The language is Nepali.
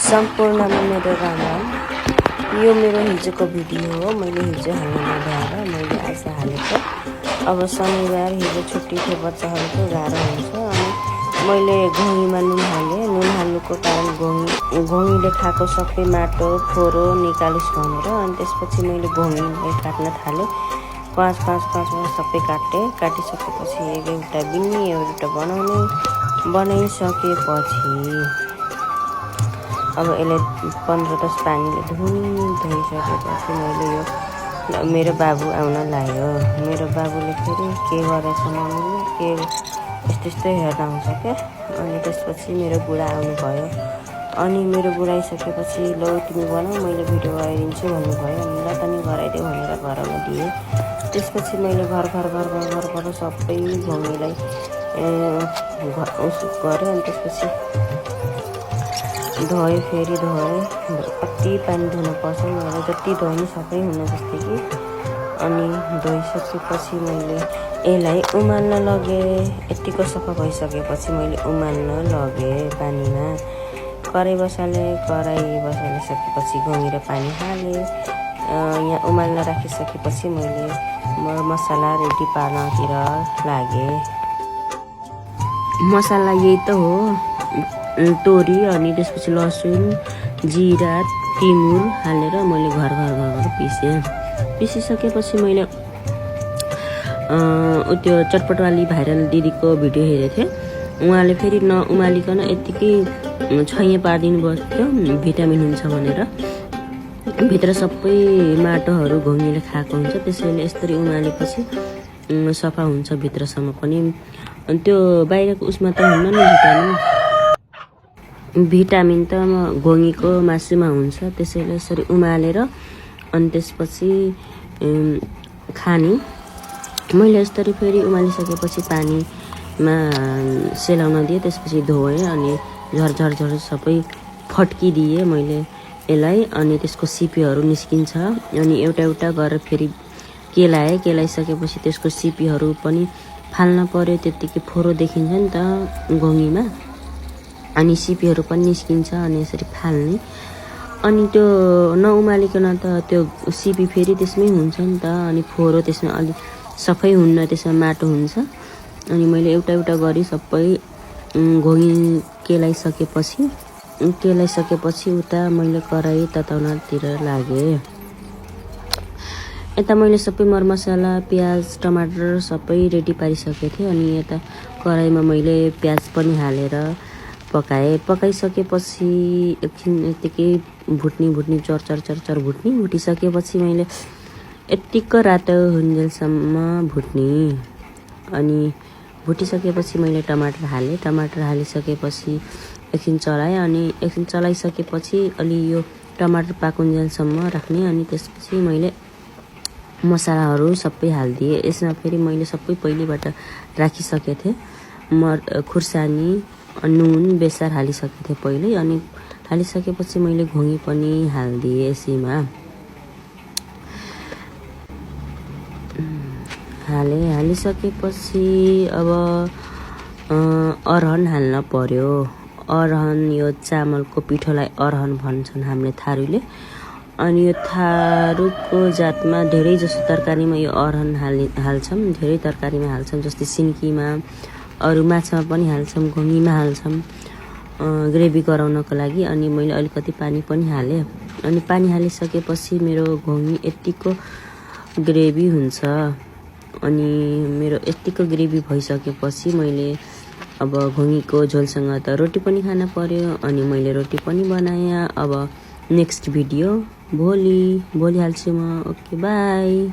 सम्पूर्णमा मेरो राम राम। यो मेरो हिजोको भिडियो हो। मैले हिजो हाल्न नभएर मैले आज हालेको। अब शनिबार हिजो छुट्टी थियो, बच्चाहरूको गाह्रो हुन्छ। अनि मैले घोङीमा नुन हालेँ। नुन हाल्नुको कारण घोङीले खाएको सबै माटो फोरो निकालिस् भनेर। अनि त्यसपछि मैले घोङीलाई काट्न थालेँ। पाँच सबै काटिसकेपछि एउटा बिन्नी एउटा बनाइसकेपछि अब यसलाई 15-10 पानीले धोइसकेपछि मैले यो मेरो बाबु आउन लाग्यो। मेरो बाबुले फेरि के गरेछ मम्मीले के यस्तै हेर्न आउँछ क्या। अनि त्यसपछि मेरो बुढा आउनुभयो। अनि मेरो बुढा आइसकेपछि ल तिमी बनाऊ, मैले भिडियो गराइदिन्छु भन्नुभयो। अनि ल पनि गराइदेऊ भनेर गराउन दिएँ। त्यसपछि मैले घर सबै घोङीलाई गरेँ। अनि त्यसपछि धोएँ, फेरि धोएँ। कति पानी धुनुपर्छ मलाई जति धोए नि सबै हुन जस्तै कि। अनि धोइसकेपछि मैले यसलाई उमाल्न लगेँ। यत्तिको सफा भइसकेपछि मैले उमाल्न लगेँ पानीमा। कराई बसालिसकेपछि घोङी र पानी हालेँ। यहाँ उमाल्न राखिसकेपछि मैले मसला रेडी पार्नतिर लागेँ। मसला यही त हो, तोरी अनि त्यसपछि लसुन जिरा तिमुर हालेर मैले घर पिसेँ। पिसिसकेपछि मैले त्यो चटपटवाली भाइरल दिदीको भिडियो हेरेको थिएँ। उहाँले फेरि नउमालिकन यत्तिकै छैँ पारिदिनु भयो, भिटामिन हुन्छ भनेर। भित्र सबै माटोहरू घोङीले खाएको हुन्छ, त्यसैले यसरी उमालेपछि सफा हुन्छ भित्रसम्म पनि। त्यो बाहिरको उसमा त हुन्न नि भिटामिन त घोङीको मासुमा हुन्छ। त्यसैले यसरी उमालेर अनि त्यसपछि खाने। मैले यसरी फेरि उमालिसकेपछि पानीमा सेलाउन दिएँ। त्यसपछि धोएँ अनि झरझर सबै फट्किदिएँ मैले यसलाई। अनि त्यसको सिपीहरू निस्किन्छ। अनि एउटा गरेर फेरि केलाइसकेपछि त्यसको सिपीहरू पनि फाल्न पर्यो। त्यत्तिकै फोरो देखिन्छ नि त घोङीमा, अनि सिपीहरू पनि निस्किन्छ। अनि यसरी फाल्ने। अनि त्यो नउमालिकन त त्यो सिपी फेरि त्यसमै हुन्छ नि त। अनि फोरो त्यसमा अलिक सफै हुन्न, त्यसमा माटो हुन्छ। अनि मैले एउटा गरी सबै घोङी केलाइसकेपछि उता मैले कराई तताउनतिर लागेँ। यता मैले सबै मरमसला प्याज टमाटर सबै रेडी पारिसकेको थिएँ। अनि यता कराईमा मैले प्याज पनि हालेर पकाइसकेपछि एकछिन यत्तिकै भुट्नी चरचर भुटिसकेपछि मैले यत्तिको रातो हुन्जेलसम्म भुट्ने। अनि भुटिसकेपछि मैले टमाटर हालेँ। टमाटर हालिसकेपछि एकछिन चलाएँ। अनि एकछिन चलाइसकेपछि अलि यो टमाटर पाकुन्जेलसम्म राख्ने। अनि त्यसपछि मैले मसलाहरू सबै हालिदिएँ। यसमा फेरि मैले सबै पहिलेबाट राखिसकेको थिएँ। खुर्सानी नुन बेसार हालिसकेको थिएँ पहिल्यै। अनि हालिसकेपछि मैले घोङी पनि हालिदिएँ यसैमा। हालिसकेपछि अब अरहन हाल्न पर्यो। अरहन यो चामलको पिठोलाई अरहन भन्छन् हामीले थारूले। अनि यो थारूको जातमा धेरै जसो तरकारीमा यो अरहन हाल्छौँ। धेरै तरकारीमा हाल्छौँ, जस्तै सिन्कीमा, अरू माछामा पनि हाल्छौँ, घोङीमा हाल्छौँ ग्रेभी गराउनको लागि। अनि मैले अलिकति पानी पनि हालेँ। अनि पानी हालिसकेपछि मेरो घोङी यत्तिको ग्रेभी हुन्छ। अनि मेरो यत्तिको ग्रेभी भइसकेपछि मैले अब घोङीको झोलसँग त रोटी पनि खान पर्यो। अनि मैले रोटी पनि बनाएँ। अब नेक्स्ट भिडियो भोलि हाल्छु म। Okay by.